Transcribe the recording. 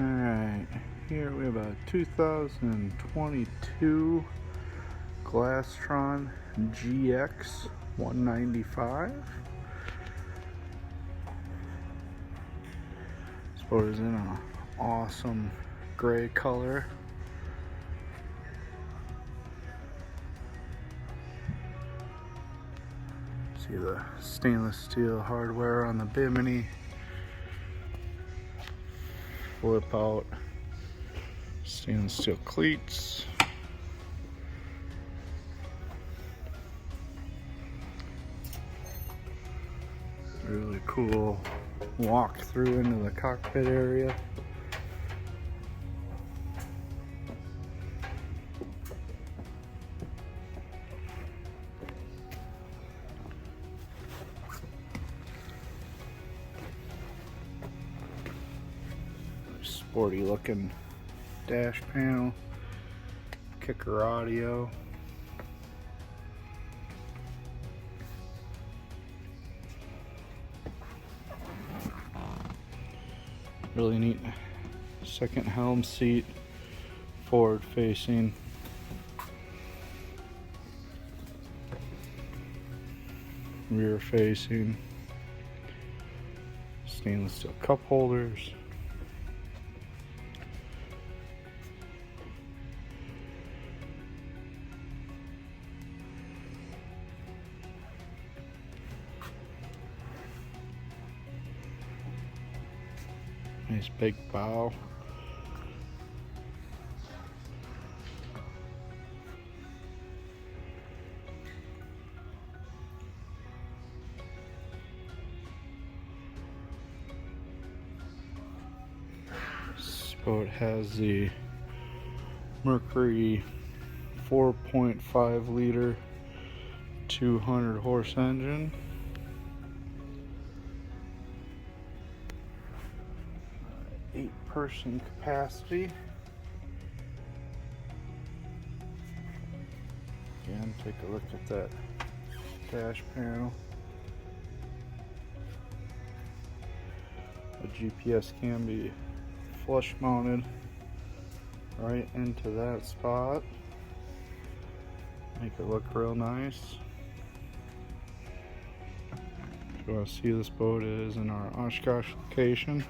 Alright, here we have a 2022 Glastron GX 195. This boat is in an awesome gray color. See the stainless steel hardware on the bimini. Flip out stainless steel cleats. Really cool walk through into the cockpit area. Sporty looking dash panel, kicker audio. Really neat second helm seat, forward facing. Rear facing. Stainless steel cup holders. Nice big bow. This boat has the Mercury 4.5 liter 200 horse engine. 8-person capacity. Again, take a look at that dash panel. The GPS can be flush mounted right into that spot. Make it look real nice. If you want to see this boat, it is in our Oshkosh location.